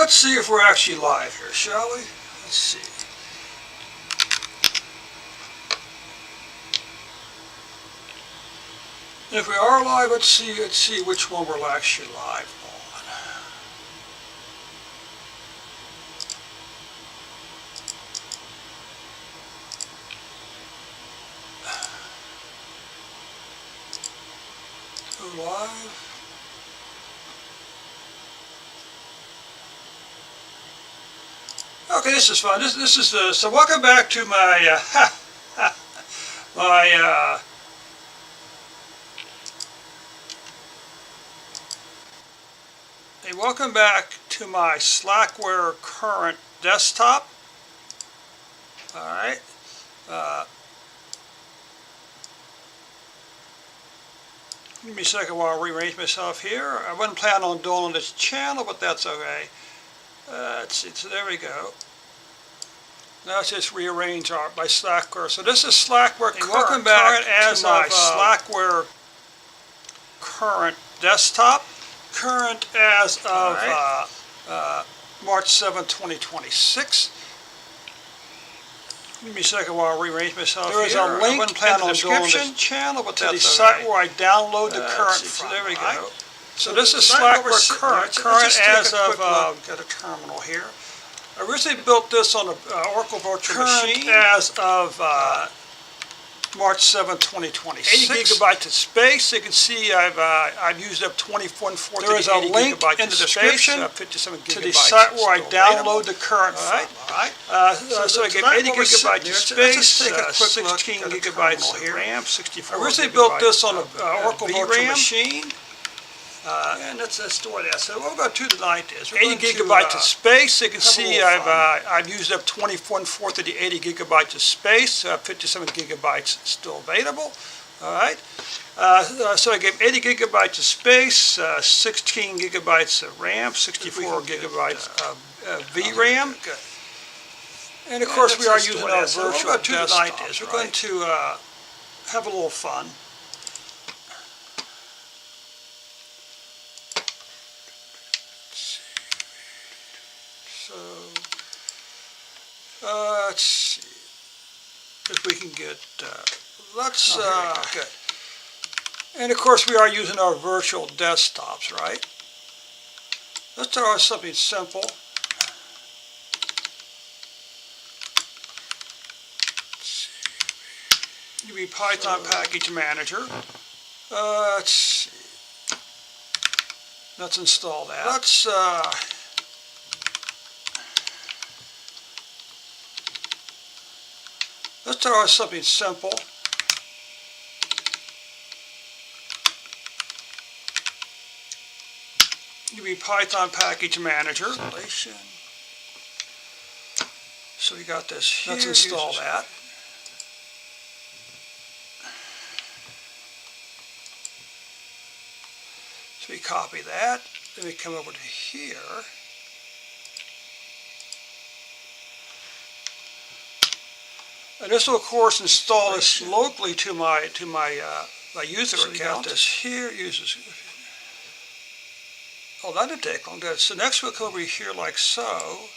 Let's see if we're actually live here, shall we? Let's see. If we are live, let's see which one we're actually live on. Go live. Okay, this is fun. This is so welcome back to my welcome back to my Slackware current desktop. All right. Give me a second while I rearrange myself here. I wasn't planning on doing on this channel, but that's okay. Let's see. So there we go. Now let's just rearrange my Slackware. So this is Slackware current. Welcome back to my Slackware current desktop. Current as of March 7, 2026. Give me a second while I rearrange myself. There is a link in the description channel, but that's the site where I download the current from. So there we go. So this is Slackware current as of got a terminal here. I originally built this on an Oracle virtual machine as of March 7, 2026. 80 gigabytes of space. You can see I've used up 24/4. There is a link in the description 57 to the site where I download the current from. So I get 80 gigabytes of space, 16 gigabytes of RAM, 64 I originally built this on an Oracle virtual machine. And let's store that. So what we're going to do tonight is 80 gigabytes of space. You can see I've used up 24/4 of the 80 gigabytes of space. 57 gigabytes still available. All right. So I gave 80 gigabytes of space, 16 gigabytes of RAM, 64 gigabytes of VRAM. And of course, we are using our virtual desktop. Tonight is we're going to have a little fun. Let's see if we can get, good. And of course we are using our virtual desktops, right? Let's start with something simple. Give me Python Package Manager. Let's see. Let's install that. Let's start with something simple. Give me Python Package Manager. So we got this here. Let's install that. So we copy that. Then we come over to here. And this will, of course, install this locally to my user account. We got this here. Oh, that didn't take long. So next we'll come over here like so.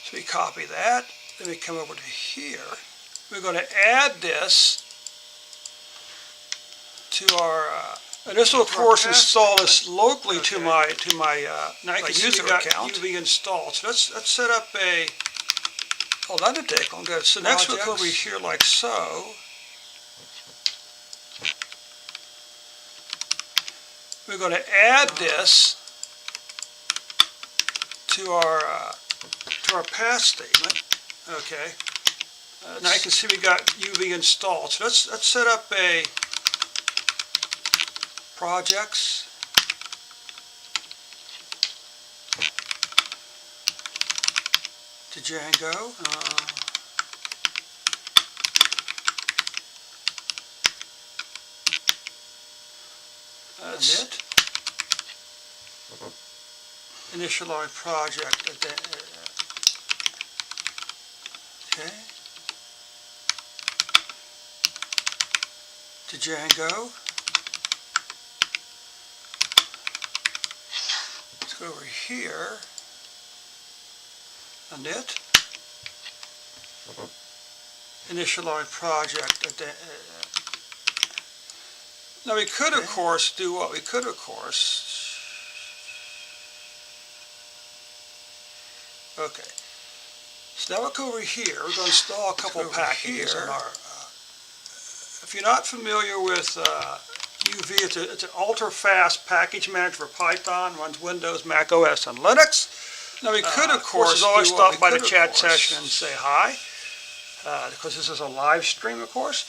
So we copy that. Then we come over to here. We're going to add this to our. And this will, of course, install this locally to my user account. UV installed. So let's set up a. Oh, that didn't take long. Good. So next we'll come over here like so. We're going to add this to our path statement. Okay. Now you can see we got UV installed. So let's set up a projects. To Django. That's it. Initialize project. Okay. To Django. Go over here. Init. Initialize project. Now we could, of course, do what we could, of course. Okay. So now we'll go over here. We're going to install a couple packages in our. If you're not familiar with UV, it's an ultra-fast package manager for Python. Runs Windows, Mac OS, and Linux. Now we could, of course, always stop by the chat session and say hi, because this is a live stream, of course.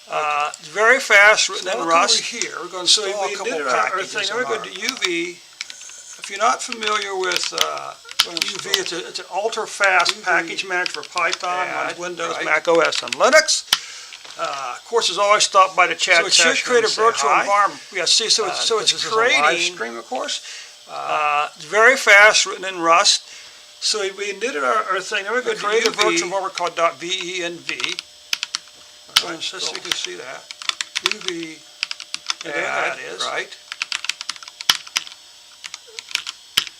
It's very fast, written in Rust. Here, we're going to install a couple packages. Now we're going to UV. If you're not familiar with UV, it's an ultra-fast package manager for Python. Runs Windows, Mac OS, and Linux. Of course, it's always stop by the chat session. So it should create a virtual environment. Yeah, see, so it's creating. Live stream, of course. It's very fast, written in Rust. So we initted our thing. Then we're going to create a virtual environment called .venv. Right, so you can see that. UV, and there that is. Right.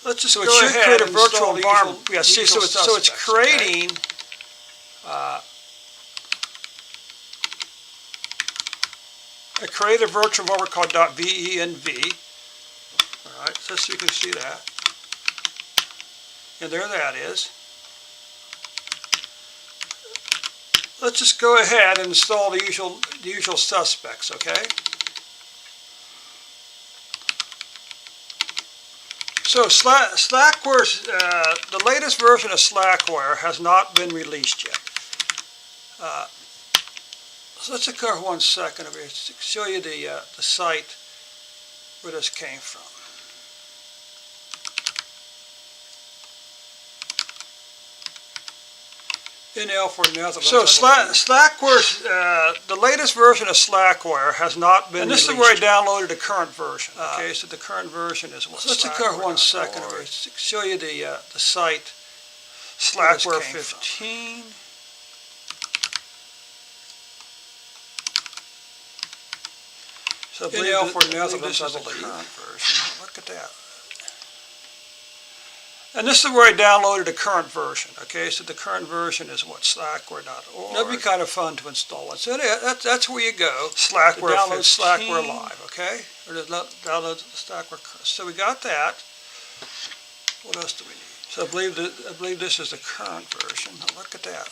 Let's just go ahead create a virtual environment. Yeah, see, so it's creating. I created a virtual environment called .venv. All right, so you can see that. And there that is. Let's just go ahead and install the usual suspects, okay? So Slackware, the latest version of Slackware has not been released yet. So let's just go for 1 second over here to show you the site where this came from. NL for Netherlands. So Slackware, the latest version of Slackware has not been released. And this is where I downloaded the current version. Okay, so the current version is what. So let's just go for 1 second over here to show you the site Slackware 15. So NL for Netherlands, I believe. Current version. Look at that. And this is where I downloaded the current version, okay? So the current version is what, slackware.org. That'd be kind of fun to install it. So that's where you go. Slackware, download Slackware Live, okay? Or to download Slackware. So we got that. What else do we need? So I believe this is the current version. Now look at that.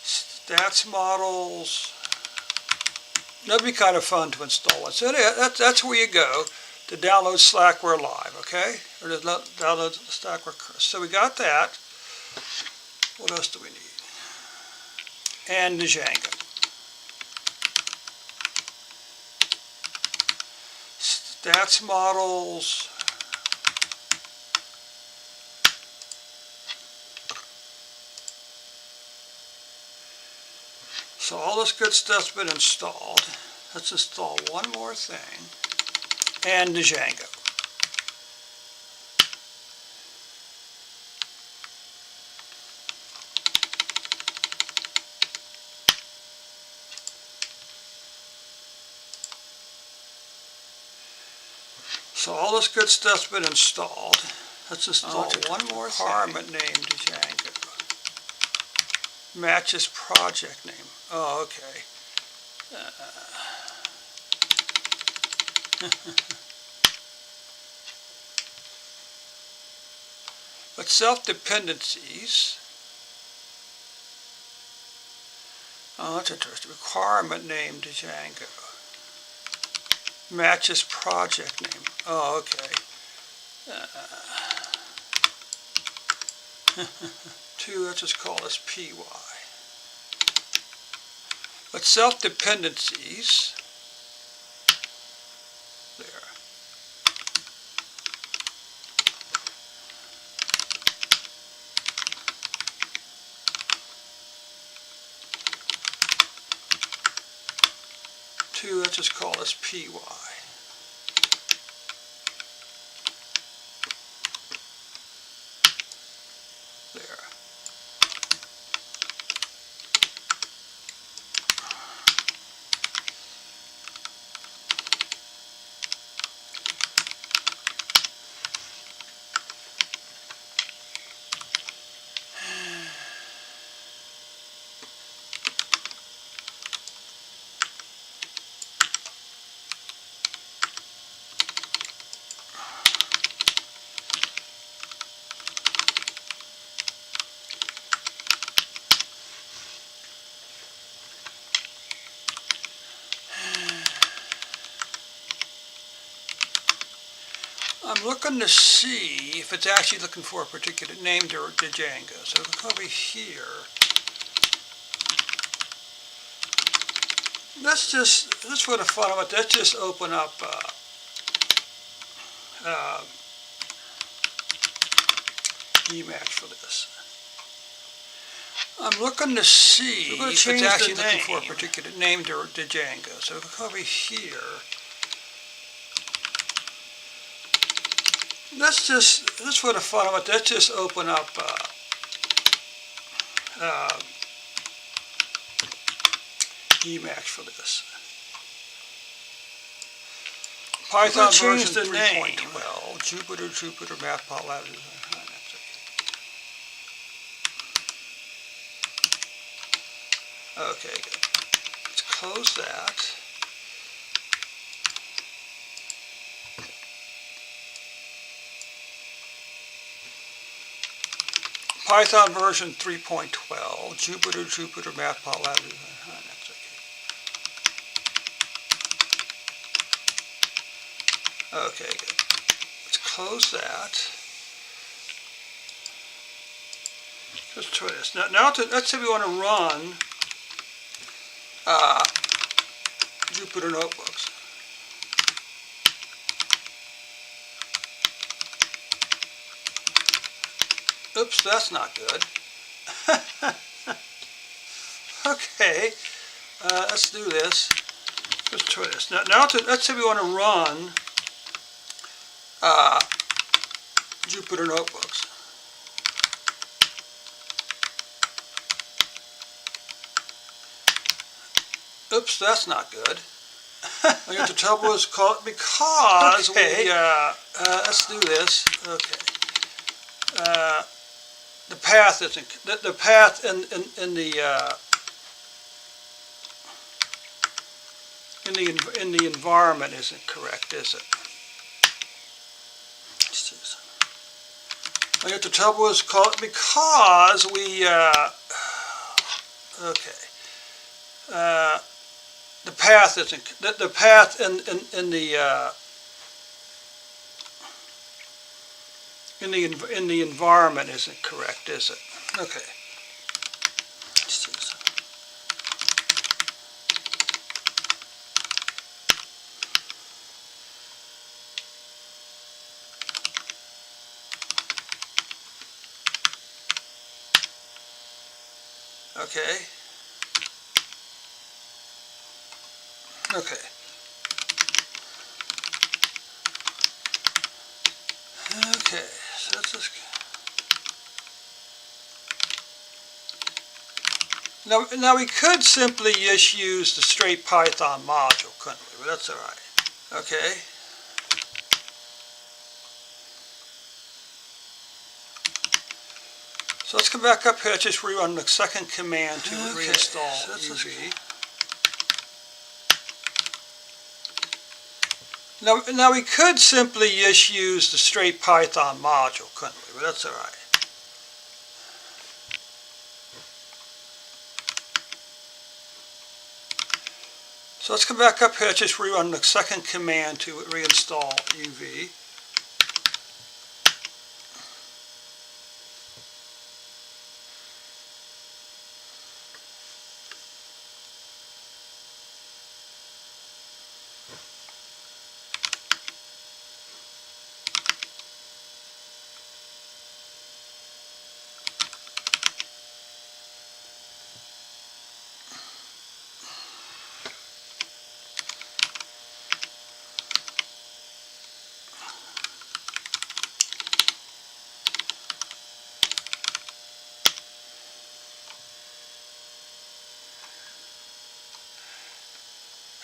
Stats models. That'd be kind of fun to install it. So that's where you go to download Slackware Live, okay? Or to download Slackware. So we got that. What else do we need? And the Django. Stats models. So all this good stuff's been installed. Let's install one more thing. And the Django. So all this good stuff's been installed. Let's install one more requirement named Django. Matches project name. Oh, okay. But self-dependencies. Oh, that's interesting. Requirement name Django. Matches project name. Oh, okay. 2, let's just call this PY. But self-dependencies. There. Let's just call this PY. There. I'm looking to see if it's actually looking for a particular name to Django. So look over here. Just for the fun of it, let's just open up Emacs for this. I'm looking to see if it's actually looking for a particular name to Django. So look over here. Just for the fun of it, let's just open up Emacs for this. Python version 3.12, Jupyter, Matplotlib. Okay, good. Let's close that. Python version 3.12, Jupyter, Matplotlib. Okay, good. Let's close that. Let's try this. Now let's say we want to run Jupyter notebooks. Oops, that's not good. Okay, let's do this. Let's try this. Now let's say we want to run Jupyter notebooks. Oops, that's not good. I got the trouble is because okay. Let's do this. Okay. The path isn't the path in the environment isn't correct, is it? I got the trouble is because we okay. The path isn't the path in the environment isn't correct, is it? Okay. Let's do this. Okay. Okay. Okay, so let's just... Now we could simply just use the straight Python module, couldn't we? But that's all right. Okay. So let's come back up here, just rerun the second command to reinstall UV. Now we could simply just use the straight Python module, couldn't we? But that's all right. So let's come back up here, just rerun the second command to reinstall UV.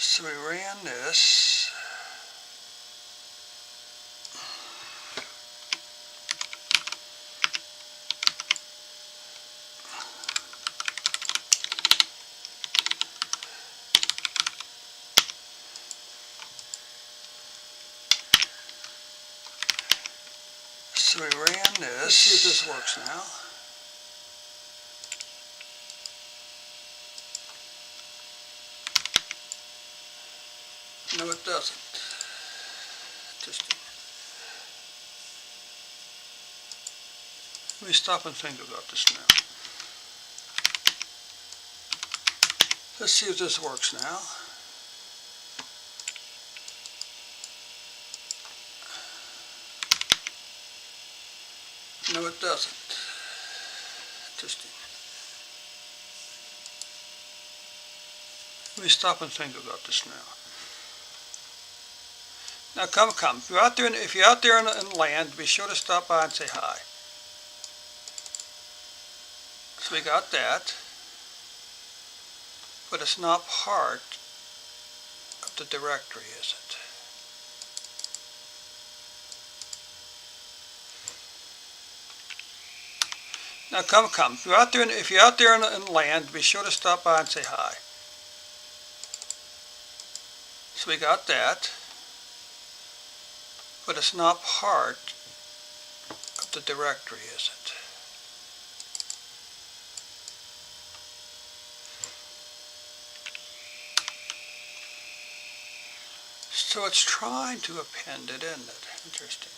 So we ran this. So we ran this. Let's see if this works now. No, it doesn't. Just Let me stop and think about this now. Let's see if this works now. No, it doesn't. Interesting. Let me stop and think about this now. Now come. If you're out there in land, be sure to stop by and say hi. So we got that, but it's not part of the directory, is it? Now come. If you're out there in land, be sure to stop by and say hi. So we got that, but it's not part of the directory, is it? So it's trying to append it, isn't it? Interesting.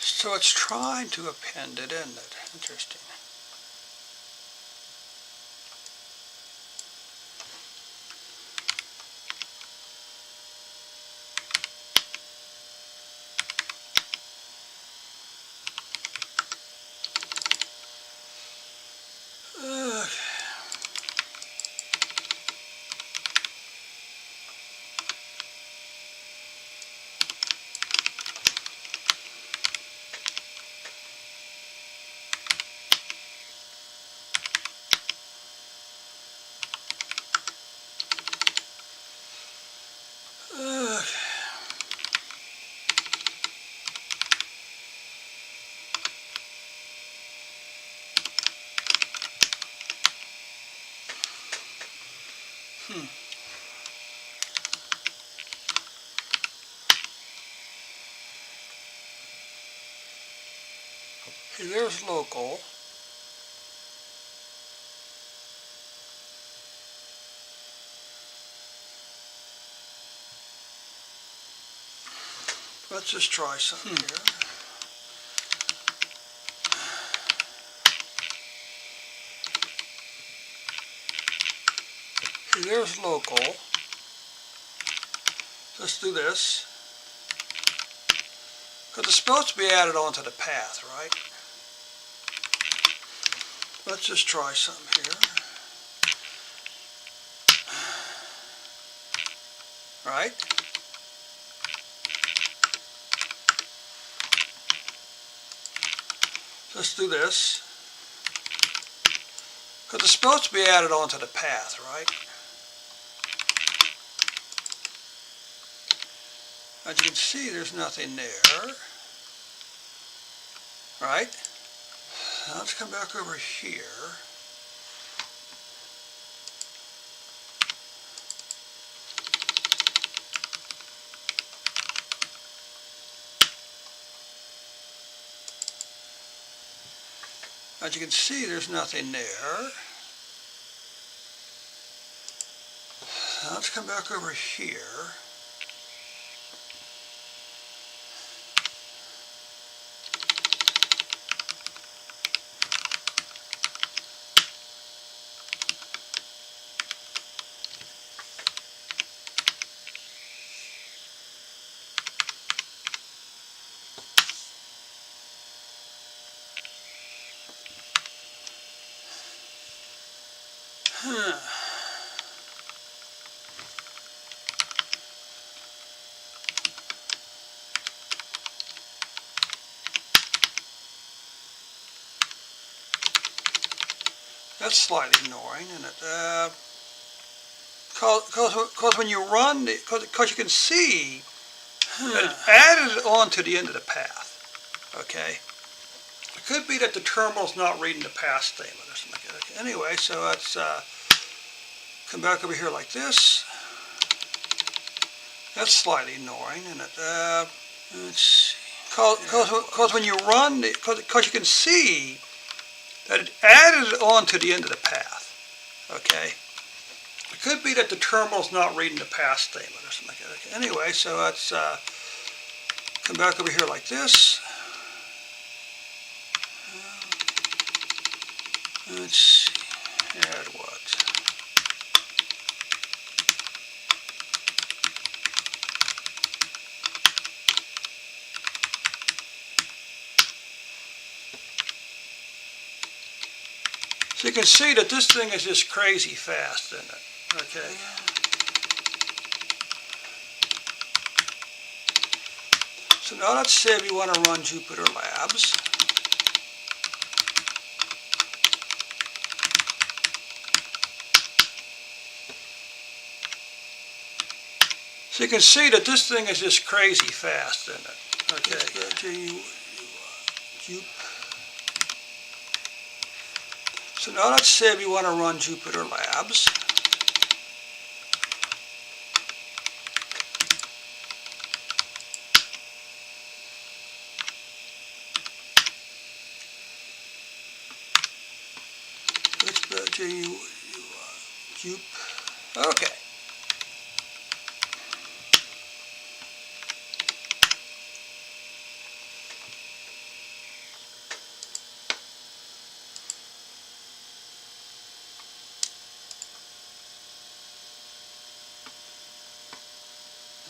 So it's trying to append it, isn't it? Interesting. There's local. Let's just try something here. There's local. Let's do this. Because it's supposed to be added onto the path, right? Let's just try something here. Right? Let's do this. Because it's supposed to be added onto the path, right? As you can see, there's nothing there. Right? Now let's come back over here. As you can see, there's nothing there. Now let's come back over here. That's slightly annoying, isn't it? Because when you run, because you can see that it's added on to the end of the path. Okay? It could be that the terminal's not reading the path statement or something like that. Anyway, so let's come back over here like this. That's slightly annoying, isn't it? Let's see. Because when you run, because you can see that it added it on to the end of the path. Okay. It could be that the terminal's not reading the path statement or something like that. Okay. Anyway, so let's come back over here like this. Let's see. Add what? So you can see that this thing is just crazy fast, isn't it? Okay. So now let's say we want to run Jupyter Labs. So you can see that this thing is just crazy fast, isn't it? Okay. So now let's say we want to run Jupyter Labs. Okay.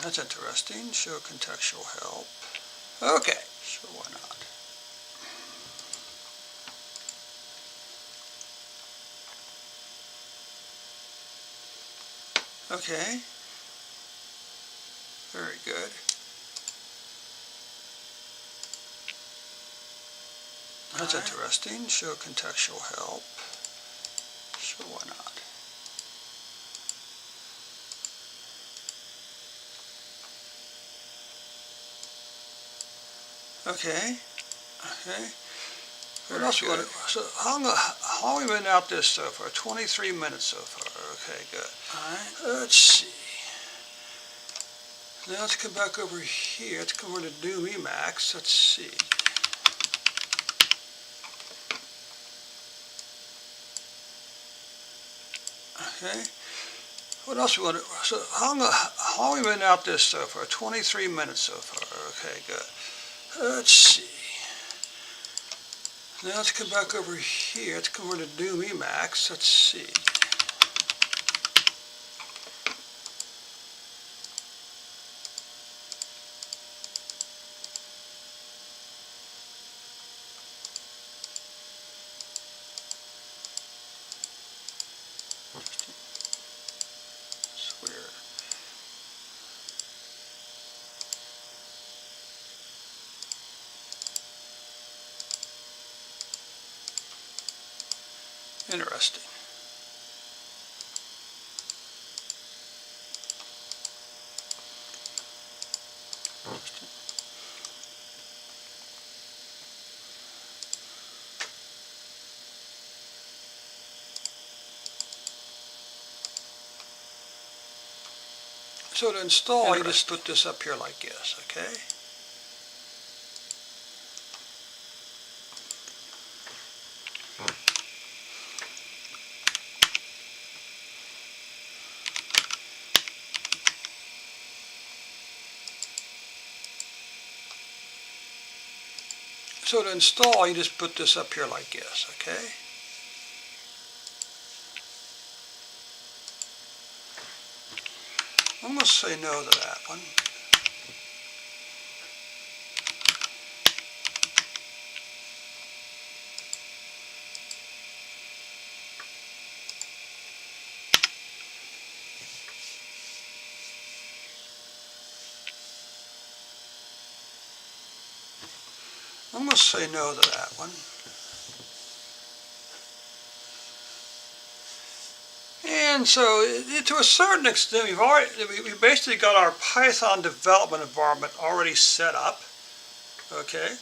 That's interesting. Show contextual help. Okay, sure, why not? Okay. Very good. That's interesting. Show contextual help. Sure, why not? Okay. Okay. What else we got? So how long have we been out this so far? 23 minutes so far. Okay, good. All right. Let's see. Now let's come back over here. Let's come over to Doom Emacs. Let's see. Okay. What else we want to? So how long have we been out this so far? 23 minutes so far. Okay, good. Let's see. Now let's come back over here. Let's come over to Doom Emacs. Let's see. It's weird. Interesting. So to install, you just put this up here like this, okay? So to install, you just put this up here like this, okay? I'm going to say no to that one. I'm going to say no to that one. And so, to a certain extent, we basically got our Python development environment already set up. Okay.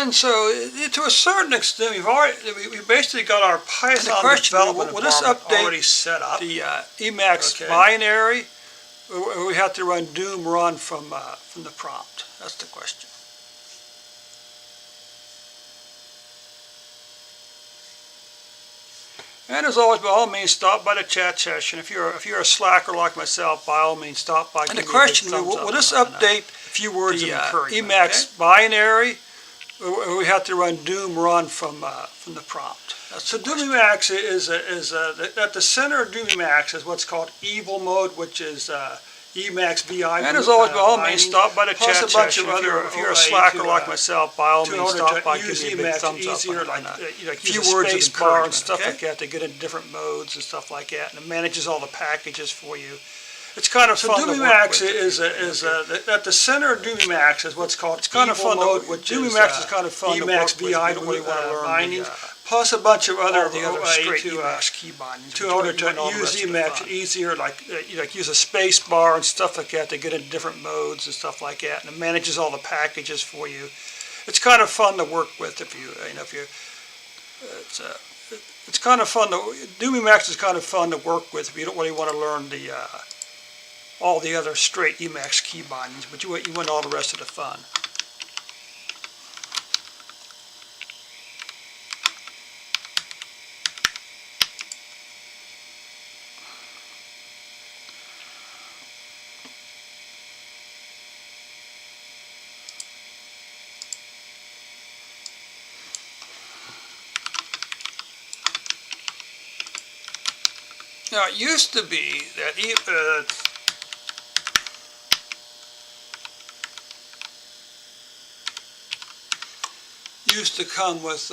And so, to a certain extent, we basically got our Python development environment already set up. The Emacs binary, or we have to run doom run from the prompt. That's the question. And as always, by all means, stop by the chat session. If you're a slacker like myself, by all means, stop by. And the question: will this update a few words of encouragement? Emacs binary, or we have to run doom run from the prompt. So doom Emacs is at the center of doom Emacs is what's called evil mode, which is Emacs VI. And as always, by all means, stop by the chat session. If you're a slacker like myself, by all means, stop by, give me a big thumbs up. Like a few words of encouragement and stuff like that to get into different modes and stuff like that, and it manages all the packages for you. It's kind of fun. So doom Emacs is at the center of doom Emacs is what's called evil mode, which doom Emacs is kind of fun. Emacs VI, don't really want to learn bindings. Plus a bunch of other straight Emacs key bindings. To order to use Emacs easier, like use a space bar and stuff like that to get into different modes and stuff like that, and it manages all the packages for you. It's kind of fun to work with it's kind of fun. Doom Emacs is kind of fun to work with if you don't really want to learn all the other straight Emacs key bindings, but you want all the rest of the fun. Now, it used to be that used to come with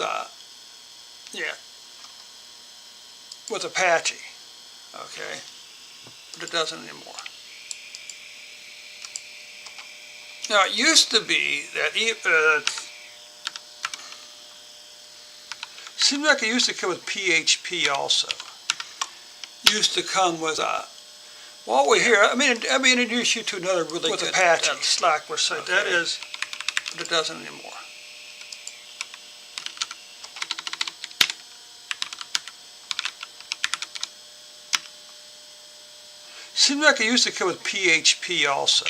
Apache, okay, but it doesn't anymore. Now, it used to be that seems like it used to come with PHP also. Used to come with while we're here, let me introduce you to another really good Apache Slackware site. Okay. That is, but it doesn't anymore. Seems like it used to come with PHP also.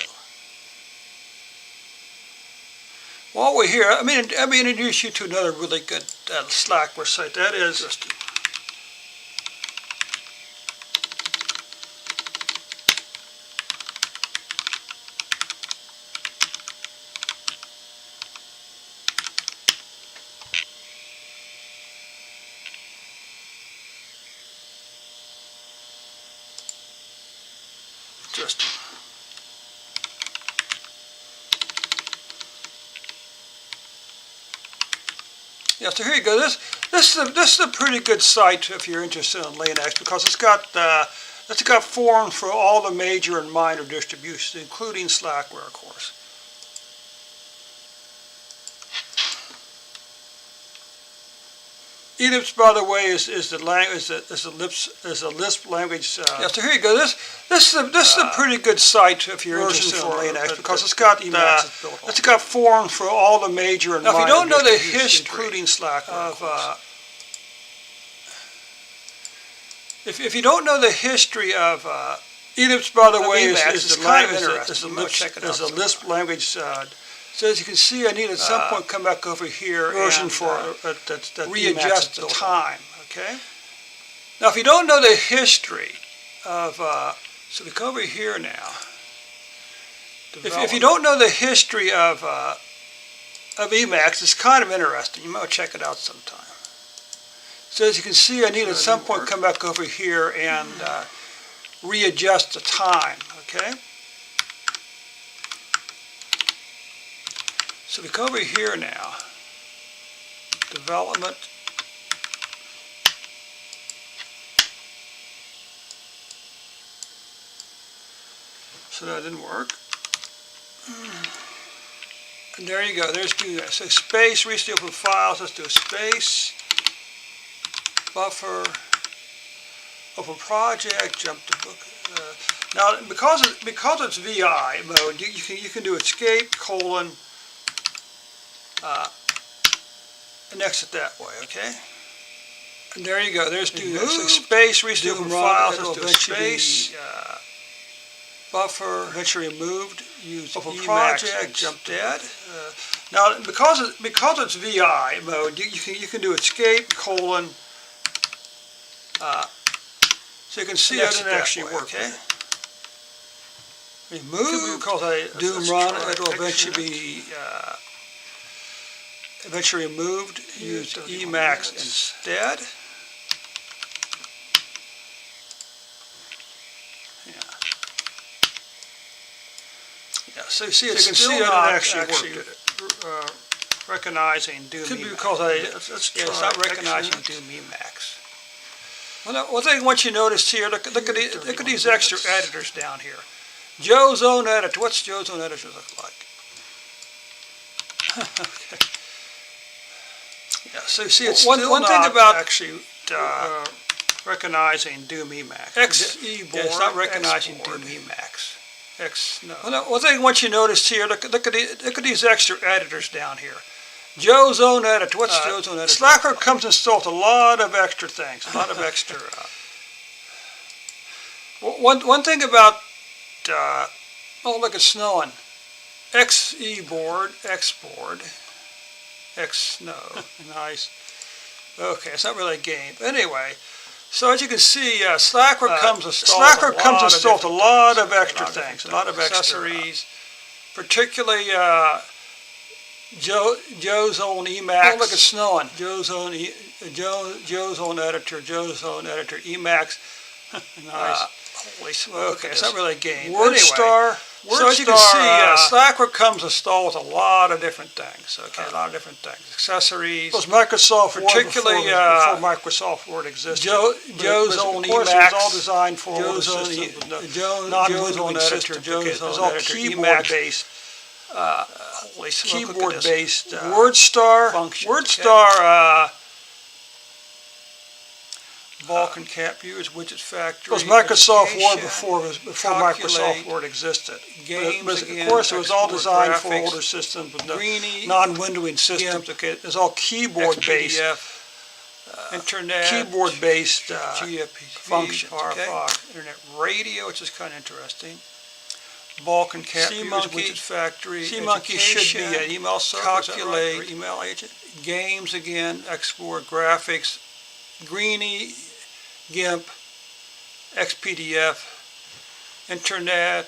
While we're here, let me introduce you to another really good Slackware site. That is yeah, so here you go. This is a pretty good site if you're interested in Linux, because it's got forums for all the major and minor distributions, including Slackware, of course. Emacs, by the way, is a Lisp language. Yeah, so here you go. This is a pretty good site if you're interested in Linux, because it's got forums for all the major and minor. Now, if you don't know the history, including Slackware, if you don't know the history of Emacs, by the way, is a Lisp language. So as you can see, I need at some point come back over here and readjust the time, okay? Now, if you don't know the history of, so we go over here now. If you don't know the history of Emacs, it's kind of interesting. You might check it out sometime. So as you can see, I need at some point come back over here and readjust the time, okay? So we go over here now, development, so that didn't work, and there you go, there's do that. So space, recently open files, let's do a space, buffer, open project, jump to book. Now because it's VI mode, you can do escape, colon, and exit that way, okay? And there you go, there's do this. So space, restore files, let's do a space. Buffer, eventually removed, use Emacs, jump dead. Now, because it's VI mode, you can do escape, colon, so you can see it didn't actually work, okay? Remove, because I do run, it'll eventually be removed, use Emacs instead. Yeah, so you see, it's still not actually recognizing Doom Emacs. Because it's not recognizing Doom Emacs. One thing I want you to notice here, look at these extra editors down here. Joe's own editor. What's Joe's own editor look like? Okay. Yeah, so you see, it's one thing about actually recognizing Doom Emacs. XE board. It's not recognizing Doom Emacs. One thing I want you to notice here, look at these extra editors down here. Joe's own editor. What's Joe's own editor? Slackware comes installed with a lot of extra things, a lot of extra. One thing about, oh look, it's snowing. XE board, X-board, X-snow, nice. Okay, it's not really a game. Anyway, so as you can see, Slackware comes installed with a lot of extra things, a lot of accessories, particularly Joe's own Emacs. Oh, look, it's snowing. Joe's own editor, Emacs. Nice. Holy smoke. Okay, it's not really a game. WordStar. So as you can see, Slackware comes installed with a lot of different things. Okay, a lot of different things. Accessories. It was Microsoft Word, particularly before Microsoft Word existed. Joe's own Emacs. It was all designed for Joe's own editor. Joe's own editor. Keyboard-based. Holy smoke, keyboard-based WordStar function. WordStar. Vulkan Cap Viewers, Widget Factory. It was Microsoft Word before Microsoft Word existed. Games, of course, it was all designed for older systems with non-windowing systems. Okay, it's all keyboard-based. Internet, keyboard-based function. Firefox, Internet Radio, which is kind of interesting. Vulkan Cap Viewers, Widget Factory. CMonkey should be an email server. Calculate, right? Email agent. Games again. Export graphics. Greenie, GIMP, XPDF, Internet,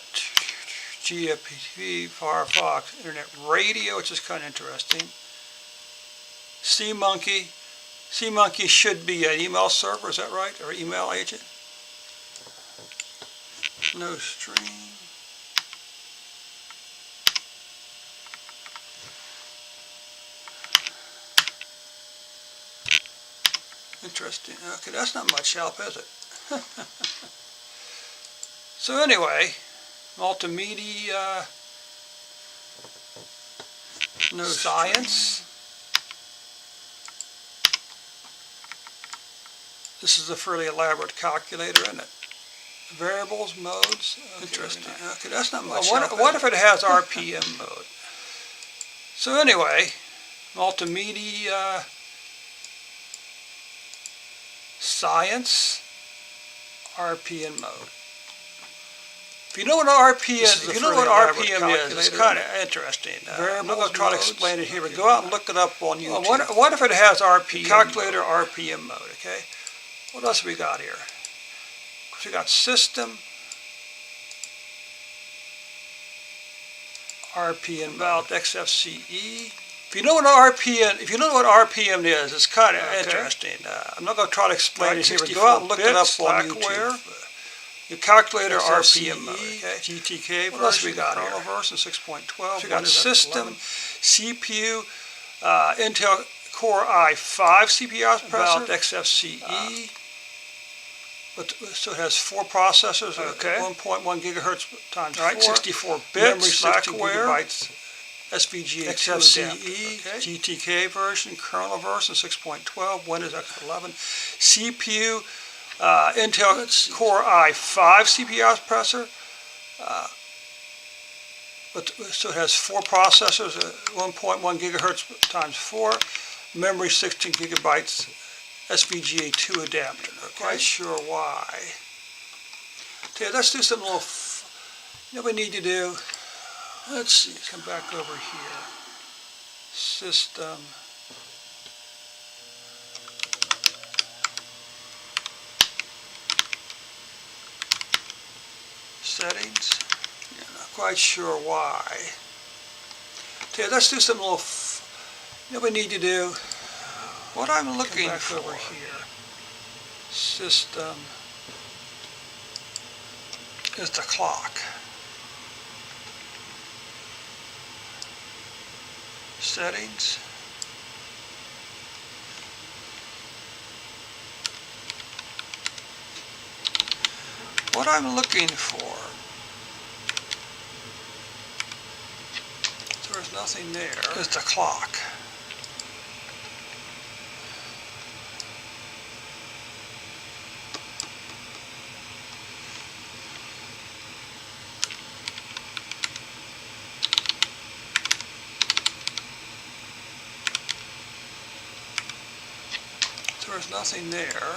GFP, Firefox, Internet Radio, which is kind of interesting. CMonkey should be an email server, is that right? Or email agent? No stream. Interesting. Okay, that's not much help, is it? So anyway, multimedia, no science. This is a fairly elaborate calculator, isn't it? Variables, modes. Okay, interesting. Okay, that's not much help. What if it has RPM mode? So anyway, multimedia. Science, RPM mode. If you know what RPM is, it's kind of interesting. I'm not going to try to explain it here, but go out and look it up on YouTube. What if it has RPM calculator mode? RPM mode, okay? What else have we got here? We got system, RPM about XFCE. If you know what RPM is, it's kind of interesting. I'm not going to try to explain it here, but go out and look it up on YouTube. Your calculator RPM mode, okay? GTK version, what else we got here? Kernel version 6.12. We got system, CPU, Intel Core i5 CPU processor. About XFCE. So it has 4 processors, okay. 1.1 gigahertz times 4. 64 bits. Memory, Slackware. SVG XFCE, okay. GTK version, kernel version 6.12, Windows X11, CPU, Intel Core i5 CPU processor. So it has 4 processors, 1.1 gigahertz times 4. memory 16 gigabytes SVGA 2 adapter. Not quite sure why. Okay, let's do some little, you know what we need to do? Let's see, come back over here. System. Settings. Yeah, not quite sure why. Okay, let's do some little, you know what we need to do? What I'm looking for over here. System is the clock. Settings. What I'm looking for. There's nothing there. Is the clock. There's nothing there.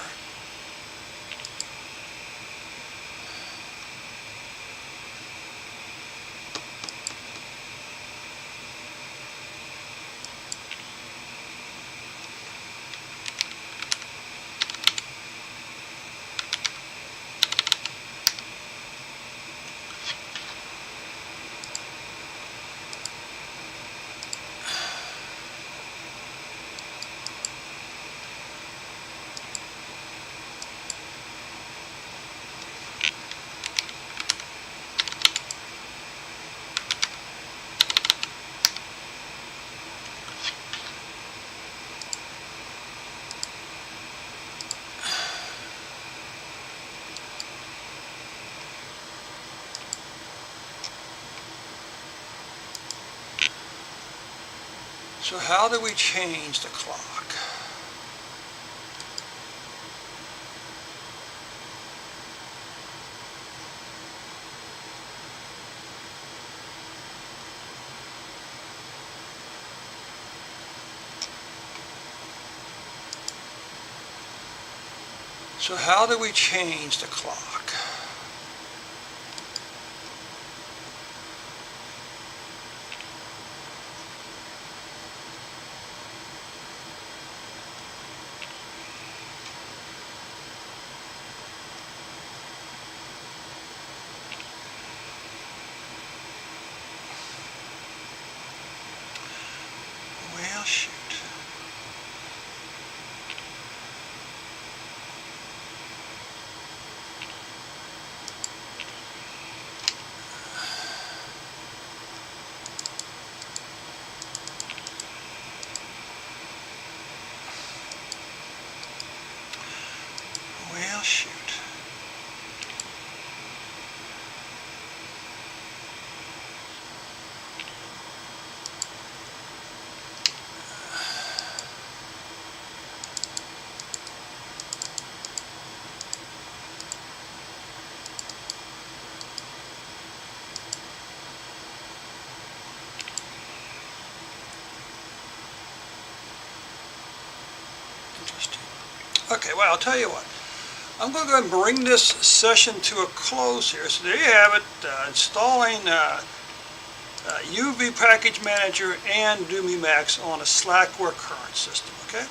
So how do we change the clock? So how do we change the clock? Well, shoot. Well, shoot. Interesting. Okay, well, I'll tell you what. I'm going to go ahead and bring this session to a close here. So there you have it, installing UV Package Manager and Emacs on a Slackware current system, okay?